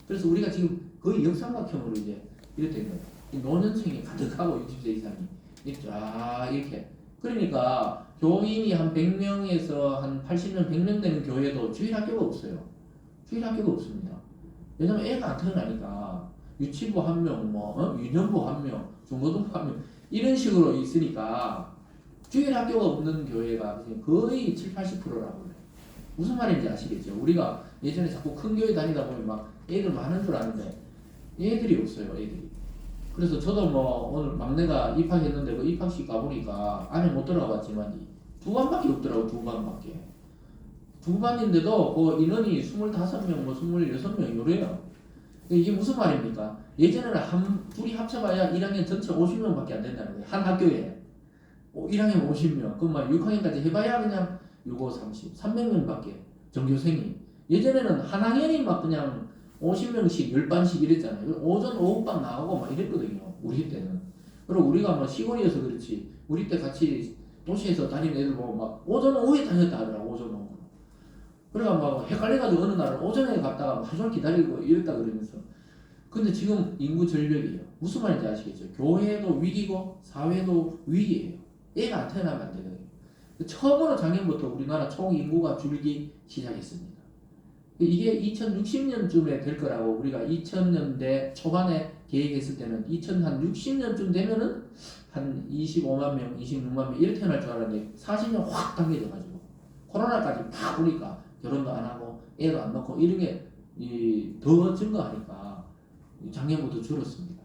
그래서 우리가 지금 거의 역삼각형으로 이제 이렇게 된 거예요. 이 노년층이 가득하고 60세 이상이 이렇게 쫙 이렇게. 그러니까 교인이 한 100명에서 한 80명, 100명 되는 교회도 주일 학교가 없어요. 주일 학교가 없습니다. 왜냐면 애가 안 태어나니까 유치부 한 명, 유년부 한 명, 중고등부 한 명 이런 식으로 있으니까 주일 학교가 없는 교회가 거의 7, 80%라고 그래요. 무슨 말인지 아시겠죠? 우리가 예전에 자꾸 큰 교회 다니다 보면 막 애들 많은 줄 아는데 애들이 없어요, 애들이. 그래서 저도 뭐 오늘 막내가 입학했는데 그 입학식 가보니까 안에 못 들어갔지만 두 반밖에 없더라고. 두 반밖에. 두 반인데도 그 인원이 25명, 뭐 26명 요래요. 이게 무슨 말입니까? 예전에는 둘이 합쳐봐야 1학년 전체 50명밖에 안 된다는 거예요. 한 학교에. 1학년 50명. 그럼 막 6학년까지 해봐야 그냥 6, 5, 30, 300명밖에 전교생이. 예전에는 한 학년이 막 그냥 50명씩 10반씩 이랬잖아요. 오전 오후반 나가고 막 이랬거든요. 우리 때는. 그리고 우리가 뭐 시골이어서 그렇지. 우리 때 같이 도시에서 다니는 애들 보면 막 오전 오후에 다녔다 하더라고. 오전 오후. 그래가 막 헷갈려가지고 어느 날은 오전에 갔다가 하루 종일 기다리고 이랬다 그러면서. 근데 지금 인구 절벽이에요. 무슨 말인지 아시겠죠? 교회도 위기고 사회도 위기예요. 애가 안 태어나면 안 되거든요. 처음으로 작년부터 우리나라 총 인구가 줄기 시작했습니다. 이게 2060년쯤에 될 거라고 우리가 2000년대 초반에 계획했을 때는 2060년쯤 되면은 한 25만 명, 26만 명 이렇게 태어날 줄 알았는데 40년 확 당겨져가지고 코로나까지 팍 오니까 결혼도 안 하고 애도 안 낳고 이런 게 더 증가하니까 작년부터 줄었습니다.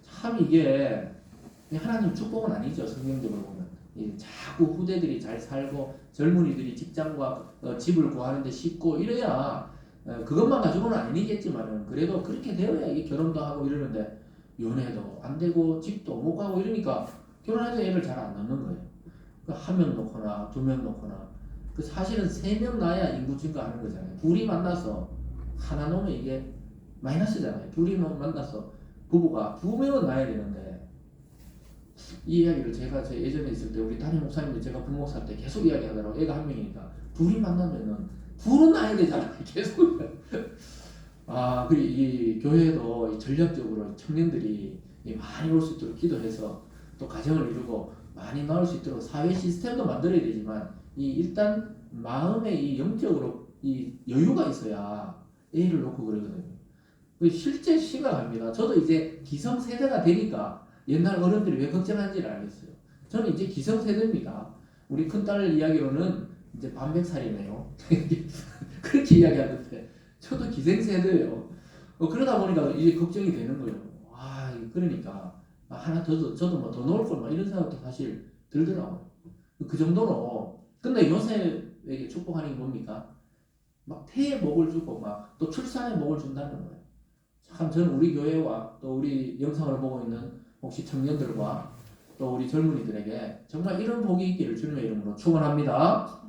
참 이게 하나님 축복은 아니죠. 성경적으로 보면 자꾸 후대들이 잘 살고 젊은이들이 직장과 집을 구하는데 쉽고 이래야 그것만 가지고는 아니겠지만은 그래도 그렇게 되어야 이 결혼도 하고 이러는데 연애도 안 되고 집도 못 가고 이러니까 결혼해도 애를 잘 안 낳는 거예요. 한 명 놓거나 두 명 놓거나 그 사실은 3명 낳아야 인구 증가하는 거잖아요. 둘이 만나서 하나 놓으면 이게 마이너스잖아요. 둘이 만나서 부부가 2명은 낳아야 되는데 이 이야기를 제가 제 예전에 있을 때 우리 담임 목사님이 제가 부목사 때 계속 이야기하더라고. 애가 한 명이니까 둘이 만나면은 둘은 낳아야 되잖아요. 계속. 그리고 이 교회도 전략적으로 청년들이 많이 올 수 있도록 기도해서 또 가정을 이루고 많이 나올 수 있도록 사회 시스템도 만들어야 되지만 일단 마음에 이 영적으로 이 여유가 있어야 애를 놓고 그러거든요. 실제 심각합니다. 저도 이제 기성세대가 되니까 옛날 어른들이 왜 걱정하는지를 알겠어요. 저는 이제 기성세대입니다. 우리 큰딸 이야기로는 이제 반백살이네요. 그렇게 이야기하는데 저도 기생세대예요. 그러다 보니까 이제 걱정이 되는 거예요. 그러니까 하나 저도 뭐 더 넣을 걸 막 이런 생각도 사실 들더라고요. 그 정도로. 근데 요셉에게 축복하는 게 뭡니까? 막 태에 복을 주고 막 또 출산에 복을 준다는 거예요. 참 저는 우리 교회와 또 우리 영상을 보고 있는 혹시 청년들과 또 우리 젊은이들에게 정말 이런 복이 있기를 주님의 이름으로 축원합니다.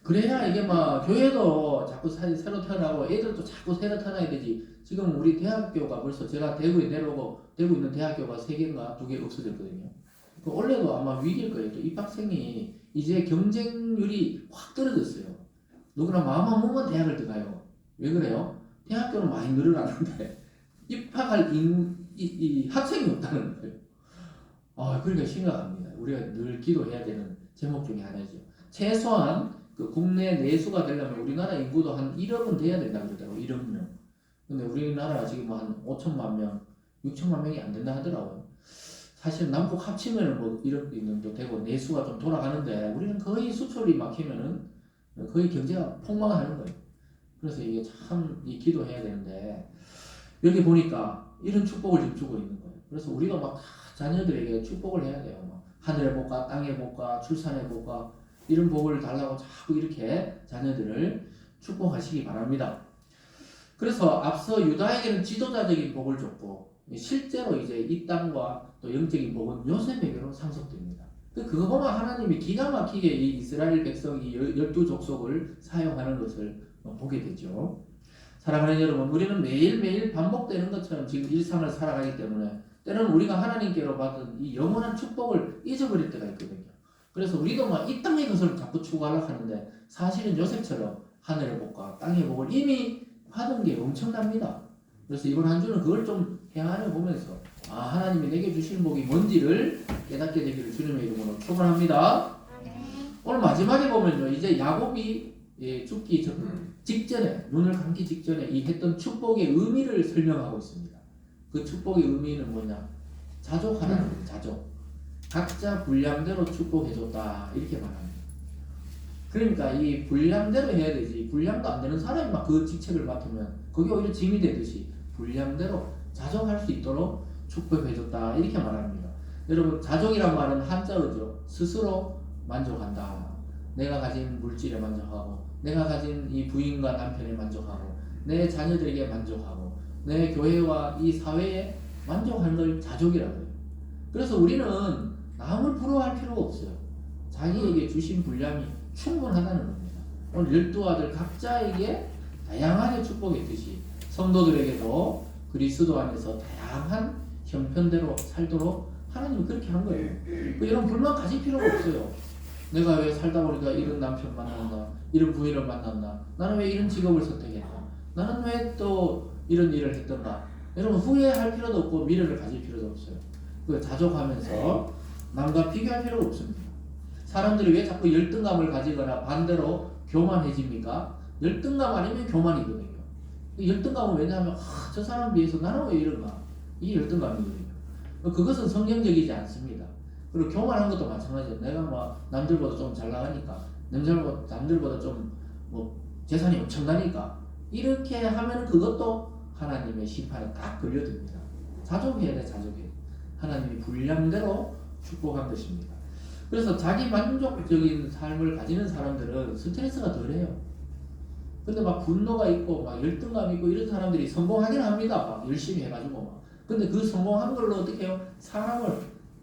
그래야 이게 막 교회도 자꾸 새로 태어나고 애들도 자꾸 새로 태어나야 되지. 지금 우리 대학교가 벌써 제가 대구에 내려오고 되고 있는 대학교가 3개인가 2개 없어졌거든요. 원래도 아마 위기일 거예요. 또 입학생이 이제 경쟁률이 확 떨어졌어요. 누구나 마음 한 먹으면 대학을 들어가요. 왜 그래요? 대학교는 많이 늘어나는데 입학할 이 학생이 없다는 거예요. 그러니까 심각합니다. 우리가 늘 기도해야 되는 제목 중에 하나죠. 최소한 그 국내 내수가 되려면 우리나라 인구도 한 1억은 돼야 된다고 그러더라고요. 1억 명. 근데 우리나라 지금 한 5천만 명, 6천만 명이 안 된다 하더라고요. 사실 남북 합치면은 뭐 1억 있는도 되고 내수가 좀 돌아가는데 우리는 거의 수출이 막히면은 거의 경제가 폭망하는 거예요. 그래서 이게 참 기도해야 되는데 여기 보니까 이런 축복을 지금 주고 있는 거예요. 그래서 우리가 막 자녀들에게 축복을 해야 돼요. 막 하늘의 복과 땅의 복과 출산의 복과 이런 복을 달라고 자꾸 이렇게 자녀들을 축복하시기 바랍니다. 그래서 앞서 유다에게는 지도자적인 복을 줬고 실제로 이제 이 땅과 또 영적인 복은 요셉에게로 상속됩니다. 그거 보면 하나님이 기가 막히게 이 이스라엘 백성 이 12족속을 사용하는 것을 보게 되죠. 사랑하는 여러분, 우리는 매일매일 반복되는 것처럼 지금 일상을 살아가기 때문에 때로는 우리가 하나님께로 받은 이 영원한 축복을 잊어버릴 때가 있거든요. 그래서 우리도 막 이 땅의 것을 자꾸 추구하려고 하는데 사실은 요셉처럼 하늘의 복과 땅의 복을 이미 받은 게 엄청납니다. 그래서 이번 한 주는 그걸 좀 행하려 보면서 하나님이 내게 주신 복이 뭔지를 깨닫게 되기를 주님의 이름으로 축원합니다. 오늘 마지막에 보면요, 이제 야곱이 죽기 직전에, 눈을 감기 직전에 이 했던 축복의 의미를 설명하고 있습니다. 그 축복의 의미는 뭐냐? 자족하라는 거예요. 자족. 각자 분량대로 축복해줬다 이렇게 말합니다. 그러니까 이 분량대로 해야 되지, 분량도 안 되는 사람이 막 그 직책을 맡으면 그게 오히려 짐이 되듯이 분량대로 자족할 수 있도록 축복해줬다 이렇게 말합니다. 여러분, 자족이란 말은 한자어죠. 스스로 만족한다. 내가 가진 물질에 만족하고, 내가 가진 이 부인과 남편에 만족하고, 내 자녀들에게 만족하고, 내 교회와 이 사회에 만족하는 걸 자족이라고 해요. 그래서 우리는 남을 부러워할 필요가 없어요. 자기에게 주신 분량이 충분하다는 겁니다. 오늘 12아들 각자에게 다양하게 축복했듯이 성도들에게도 그리스도 안에서 다양한 형편대로 살도록 하나님은 그렇게 한 거예요. 이런 불만 가질 필요가 없어요. 내가 왜 살다 보니까 이런 남편 만났나, 이런 부인을 만났나, 나는 왜 이런 직업을 선택했나, 나는 왜 또 이런 일을 했던가. 여러분, 후회할 필요도 없고 미래를 가질 필요도 없어요. 그 자족하면서 남과 비교할 필요가 없습니다. 사람들이 왜 자꾸 열등감을 가지거나 반대로 교만해집니까? 열등감 아니면 교만이거든요. 열등감은 왜냐하면 저 사람 비해서 나는 왜 이런가? 이게 열등감이거든요. 그것은 성경적이지 않습니다. 그리고 교만한 것도 마찬가지예요. 내가 뭐 남들보다 좀 잘 나가니까, 남들보다 좀 뭐 재산이 엄청나니까 이렇게 하면 그것도 하나님의 심판에 딱 걸려듭니다. 자족해야 돼, 자족해. 하나님이 분량대로 축복한 것입니다. 그래서 자기 만족적인 삶을 가지는 사람들은 스트레스가 덜해요. 근데 막 분노가 있고 막 열등감 있고 이런 사람들이 성공하긴 합니다. 막 열심히 해가지고 막. 근데 그 성공한 걸로 어떻게 해요? 사람을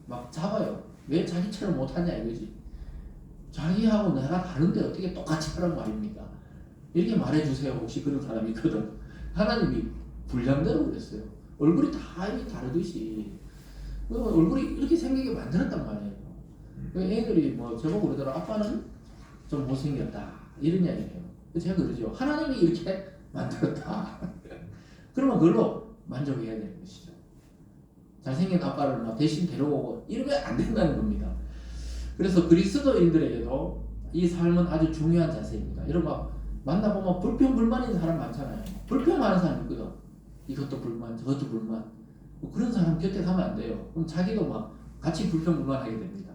막 잡아요. 왜 자기처럼 못하냐 이거지. 자기하고 내가 다른데 어떻게 똑같이 하란 말입니까? 이렇게 말해주세요. 혹시 그런 사람이 있거든. 하나님이 분량대로 그랬어요. 얼굴이 다 다르듯이 얼굴이 이렇게 생기게 만들었단 말이에요. 애들이 뭐 저보고 그러더라. 아빠는 좀 못생겼다 이런 이야기해요. 제가 그러죠. 하나님이 이렇게 만들었다. 그러면 그걸로 만족해야 되는 것이죠. 잘생긴 아빠를 막 대신 데려오고 이러면 안 된다는 겁니다. 그래서 그리스도인들에게도 이 삶은 아주 중요한 자세입니다. 여러분 막 만나보면 불평불만인 사람 많잖아요. 불평하는 사람 있거든. 이것도 불만, 저것도 불만. 뭐 그런 사람 곁에 가면 안 돼요. 그럼 자기도 막 같이 불평불만하게 됩니다.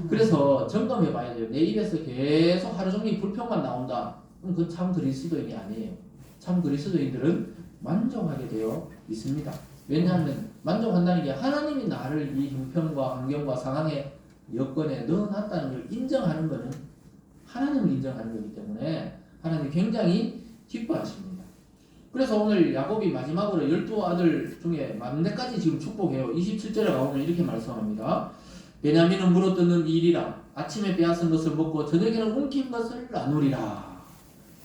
그래서 점검해 봐야 돼요. 내 입에서 계속 하루 종일 불평만 나온다. 그럼 그건 참 그리스도인이 아니에요. 참 그리스도인들은 만족하게 되어 있습니다. 왜냐하면 만족한다는 게 하나님이 나를 이 형편과 환경과 상황의 여건에 넣어놨다는 걸 인정하는 것은 하나님을 인정하는 거기 때문에 하나님이 굉장히 기뻐하십니다. 그래서 오늘 야곱이 마지막으로 12아들 중에 막내까지 지금 축복해요. 27절에 가보면 이렇게 말씀합니다. 베냐민은 물어뜯는 일이라 아침에 빼앗은 것을 먹고 저녁에는 움킨 것을 나누리라.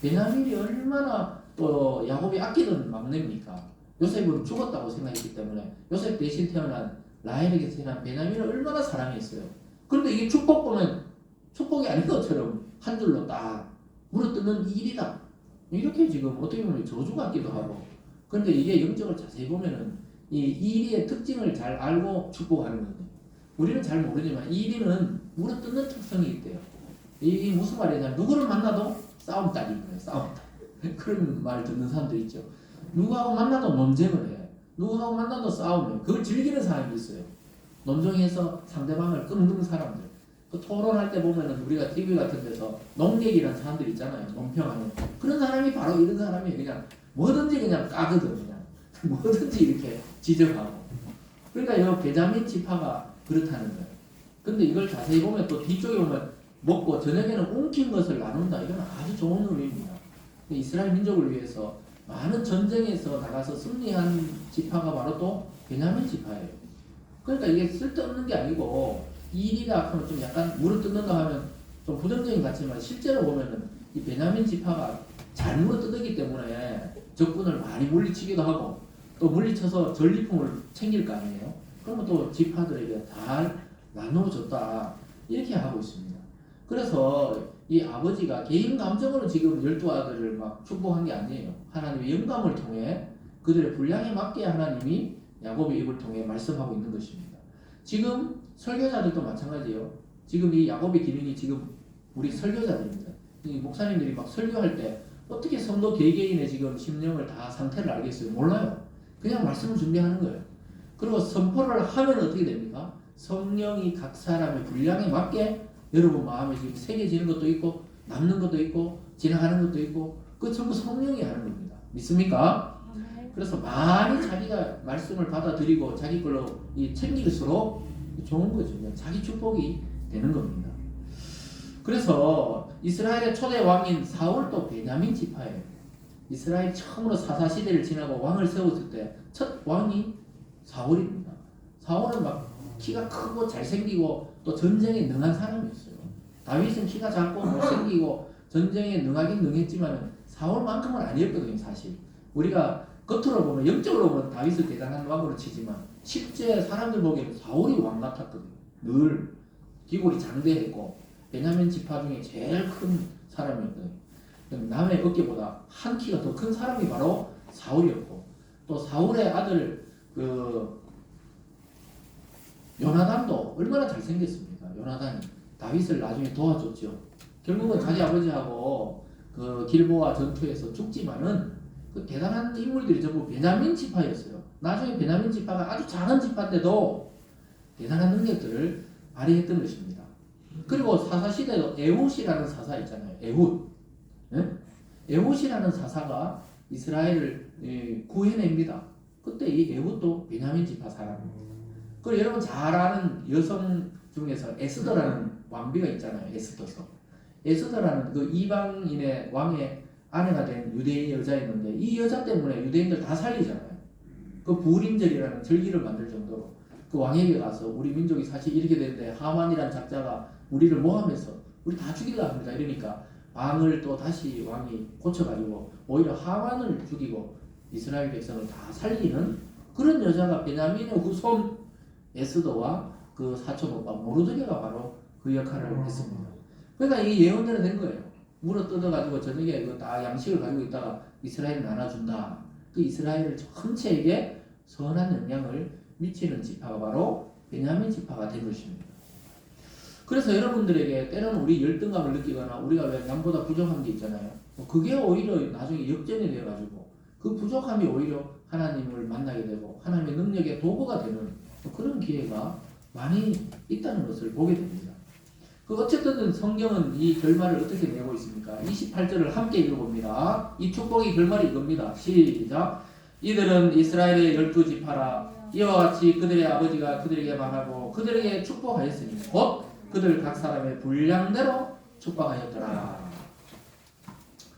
베냐민이 얼마나 또 야곱이 아끼던 막내입니까? 요셉은 죽었다고 생각했기 때문에 요셉 대신 태어난 라헬에게 태어난 베냐민을 얼마나 사랑했어요. 그런데 이게 축복 보면 축복이 아닌 것처럼 한 줄로 딱 물어뜯는 일이다. 이렇게 지금 어떻게 보면 저주 같기도 하고. 그런데 이게 영적을 자세히 보면은 이 일의 특징을 잘 알고 축복하는 거예요. 우리는 잘 모르지만 일이는 물어뜯는 특성이 있대요. 이 무슨 말이냐면 누구를 만나도 싸움딸인 거예요. 싸움딸. 그런 말 듣는 사람들 있죠. 누구하고 만나도 논쟁을 해. 누구하고 만나도 싸움을 해. 그걸 즐기는 사람이 있어요. 논쟁에서 상대방을 끊는 사람들. 그 토론할 때 보면은 우리가 TV 같은 데서 농객이라는 사람들 있잖아요. 논평하는. 그런 사람이 바로 이런 사람이 그냥 뭐든지 그냥 까거든. 그냥 뭐든지 이렇게 지적하고. 그러니까 이 베냐민 지파가 그렇다는 거예요. 근데 이걸 자세히 보면 또 뒤쪽에 보면 먹고 저녁에는 움킨 것을 나눈다. 이건 아주 좋은 의미입니다. 이스라엘 민족을 위해서 많은 전쟁에서 나가서 승리한 지파가 바로 또 베냐민 지파예요. 그러니까 이게 쓸데없는 게 아니고 일이다 하면 좀 약간 물어뜯는다 하면 좀 부정적인 것 같지만 실제로 보면은 이 베냐민 지파가 잘 물어뜯었기 때문에 적군을 많이 물리치기도 하고 또 물리쳐서 전리품을 챙길 거 아니에요. 그러면 또 지파들에게 잘 나눠줬다 이렇게 하고 있습니다. 그래서 이 아버지가 개인 감정으로 지금 12아들을 막 축복한 게 아니에요. 하나님의 영감을 통해 그들의 분량에 맞게 하나님이 야곱의 입을 통해 말씀하고 있는 것입니다. 지금 설교자들도 마찬가지예요. 지금 이 야곱의 기능이 지금 우리 설교자들입니다. 이 목사님들이 막 설교할 때 어떻게 성도 개개인의 지금 심령을 다 상태를 알겠어요? 몰라요. 그냥 말씀을 준비하는 거예요. 그리고 선포를 하면 어떻게 됩니까? 성령이 각 사람의 분량에 맞게 여러분 마음에 지금 새겨지는 것도 있고 남는 것도 있고 지나가는 것도 있고 그 전부 성령이 하는 겁니다. 믿습니까? 그래서 많이 자기가 말씀을 받아들이고 자기 걸로 챙길수록 좋은 거죠. 자기 축복이 되는 겁니다. 그래서 이스라엘의 초대 왕인 사울도 베냐민 지파예요. 이스라엘 처음으로 사사시대를 지나고 왕을 세웠을 때 첫 왕이 사울입니다. 사울은 막 키가 크고 잘생기고 또 전쟁에 능한 사람이었어요. 다윗은 키가 작고 못생기고 전쟁에 능하긴 능했지만 사울만큼은 아니었거든요. 사실 우리가 겉으로 보면 영적으로 보면 다윗을 대단한 왕으로 치지만 실제 사람들 보기에는 사울이 왕 같았거든요. 늘 기골이 장대했고 베냐민 지파 중에 제일 큰 사람이었거든요. 남의 어깨보다 한 키가 더 큰 사람이 바로 사울이었고 또 사울의 아들 요나단도 얼마나 잘생겼습니까? 요나단이 다윗을 나중에 도와줬죠. 결국은 자기 아버지하고 그 길보아 전투에서 죽지만은 그 대단한 인물들이 전부 베냐민 지파였어요. 나중에 베냐민 지파가 아주 작은 지파인데도 대단한 능력들을 발휘했던 것입니다. 그리고 사사시대도 에훗이라는 사사 있잖아요. 에훗. 네? 에훗이라는 사사가 이스라엘을 구해냅니다. 그때 이 에훗도 베냐민 지파 사람입니다. 그리고 여러분 잘 아는 여성 중에서 에스더라는 왕비가 있잖아요. 에스더서. 에스더라는 그 이방인의 왕의 아내가 된 유대인 여자였는데 이 여자 때문에 유대인들 다 살리잖아요. 그 부림절이라는 절기를 만들 정도로 그 왕에게 가서 우리 민족이 사실 이렇게 되는데 하만이라는 작자가 우리를 모함해서 우리 다 죽이려 합니다. 이러니까 왕을 또 다시 왕이 고쳐가지고 오히려 하만을 죽이고 이스라엘 백성을 다 살리는 그런 여자가 베냐민의 후손 에스더와 그 사촌 오빠 모르드게가 바로 그 역할을 했습니다. 그러니까 이 예언대로 된 거예요. 물어 뜯어가지고 저녁에 이거 다 양식을 가지고 있다가 이스라엘에 나눠준다. 그 이스라엘 전체에게 선한 영향을 미치는 지파가 바로 베냐민 지파가 된 것입니다. 그래서 여러분들에게 때로는 우리 열등감을 느끼거나 우리가 왜 남보다 부족한 게 있잖아요. 그게 오히려 나중에 역전이 돼가지고 그 부족함이 오히려 하나님을 만나게 되고 하나님의 능력의 도구가 되는 그런 기회가 많이 있다는 것을 보게 됩니다. 어쨌든 성경은 이 결말을 어떻게 내고 있습니까? 28절을 함께 읽어봅니다. 이 축복의 결말이 이겁니다. 시작. 이들은 이스라엘의 12지파라. 이와 같이 그들의 아버지가 그들에게 말하고 그들에게 축복하였으니 곧 그들 각 사람의 분량대로 축복하였더라.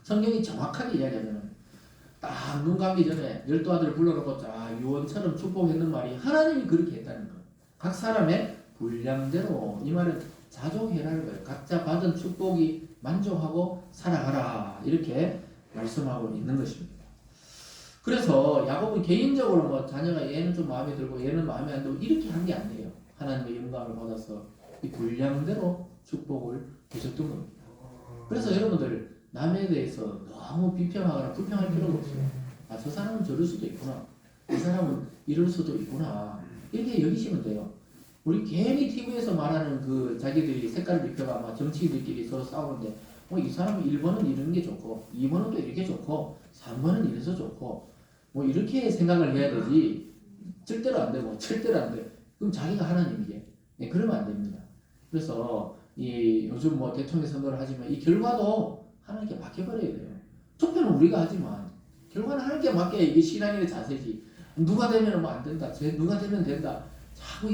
성경이 정확하게 이야기하면 딱 눈 감기 전에 12아들을 불러놓고 유언처럼 축복했는 말이 하나님이 그렇게 했다는 거예요. 각 사람의 분량대로. 이 말은 자족해라는 거예요. 각자 받은 축복이 만족하고 살아가라. 이렇게 말씀하고 있는 것입니다. 그래서 야곱은 개인적으로 뭐 자녀가 얘는 좀 마음에 들고 얘는 마음에 안 들고 이렇게 한 게 아니에요. 하나님의 영광을 받아서 이 분량대로 축복을 주셨던 겁니다. 그래서 여러분들 남에 대해서 너무 비평하거나 불평할 필요가 없어요. 저 사람은 저럴 수도 있구나. 이 사람은 이럴 수도 있구나. 이렇게 여기시면 돼요. 우리 괜히 TV에서 말하는 그 자기들이 색깔을 입혀가 아마 정치인들끼리 서로 싸우는데 이 사람은 1번은 이런 게 좋고 2번은 또 이렇게 좋고 3번은 이래서 좋고 뭐 이렇게 생각을 해야 되지. 절대로 안 되고 절대로 안 돼. 그럼 자기가 하나님이게. 네, 그러면 안 됩니다. 그래서 이 요즘 뭐 대통령 선거를 하지만 이 결과도 하나님께 맡겨버려야 돼요. 투표는 우리가 하지만 결과는 하나님께 맡겨야 이게 신앙인의 자세지. 누가 되면 뭐 안 된다. 누가 되면 된다. 자꾸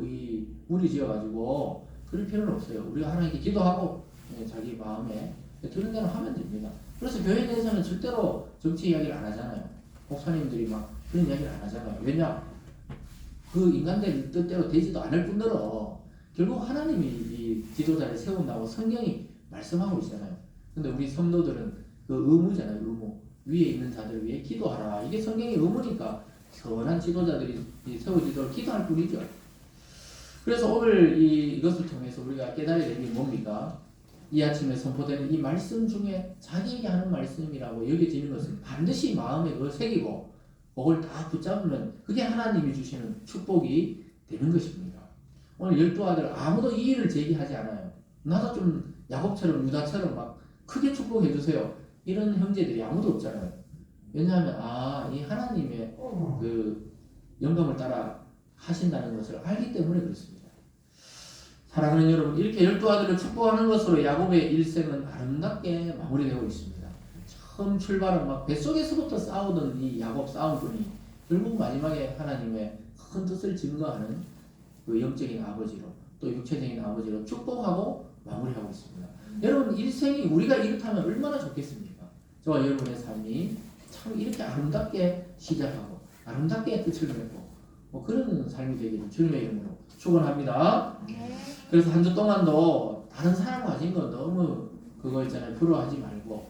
이 무리 지어가지고 그럴 필요는 없어요. 우리가 하나님께 기도하고 자기 마음에 드는 대로 하면 됩니다. 그래서 교회 내에서는 절대로 정치 이야기를 안 하잖아요. 목사님들이 막 그런 이야기를 안 하잖아요. 왜냐? 그 인간들 뜻대로 되지도 않을 뿐더러 결국 하나님이 이 지도자를 세운다고 성경이 말씀하고 있잖아요. 근데 우리 성도들은 그 의무잖아요. 의무. 위에 있는 자들 위해 기도하라. 이게 성경의 의무니까 선한 지도자들이 세워지도록 기도할 뿐이죠. 그래서 오늘 이것을 통해서 우리가 깨달아야 되는 게 뭡니까? 이 아침에 선포되는 이 말씀 중에 자기에게 하는 말씀이라고 여겨지는 것은 반드시 마음에 그걸 새기고 그걸 다 붙잡으면 그게 하나님이 주시는 축복이 되는 것입니다. 오늘 12아들 아무도 이의를 제기하지 않아요. 나도 좀 야곱처럼 유다처럼 막 크게 축복해 주세요. 이런 형제들이 아무도 없잖아요. 왜냐하면 이 하나님의 그 영감을 따라 하신다는 것을 알기 때문에 그렇습니다. 사랑하는 여러분, 이렇게 12아들을 축복하는 것으로 야곱의 일생은 아름답게 마무리되고 있습니다. 처음 출발은 막 뱃속에서부터 싸우던 이 야곱 싸움꾼이 결국 마지막에 하나님의 큰 뜻을 증거하는 그 영적인 아버지로 또 육체적인 아버지로 축복하고 마무리하고 있습니다. 여러분, 일생이 우리가 이렇다면 얼마나 좋겠습니까? 저와 여러분의 삶이 참 이렇게 아름답게 시작하고 아름답게 끝을 맺고 그런 삶이 되기를 주님의 이름으로 축원합니다. 그래서 한 주 동안도 다른 사람 가진 거 너무 그거 있잖아요. 부러워하지 말고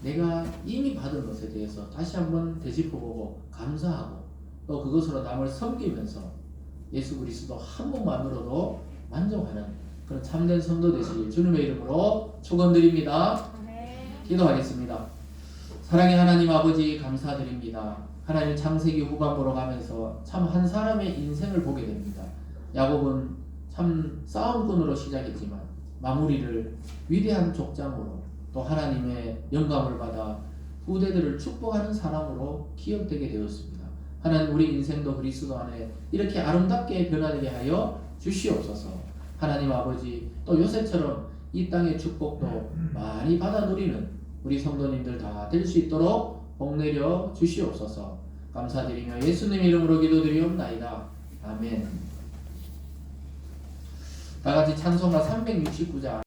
내가 이미 받은 것에 대해서 다시 한번 되짚어보고 감사하고 또 그것으로 남을 섬기면서 예수 그리스도 한 분만으로도 만족하는 그런 참된 성도 되시길 주님의 이름으로 축원드립니다. 기도하겠습니다. 사랑의 하나님 아버지 감사드립니다. 하나님 창세기 후반부로 가면서 참 한 사람의 인생을 보게 됩니다. 야곱은 참 싸움꾼으로 시작했지만 마무리를 위대한 족장으로 또 하나님의 영감을 받아 후대들을 축복하는 사람으로 기억되게 되었습니다. 하나님 우리 인생도 그리스도 안에 이렇게 아름답게 변화되게 하여 주시옵소서. 하나님 아버지 또 요셉처럼 이 땅의 축복도 많이 받아 누리는 우리 성도님들 다 될 수 있도록 복내려 주시옵소서. 감사드리며 예수님 이름으로 기도드리옵나이다. 아멘. 다같이 찬송가 369장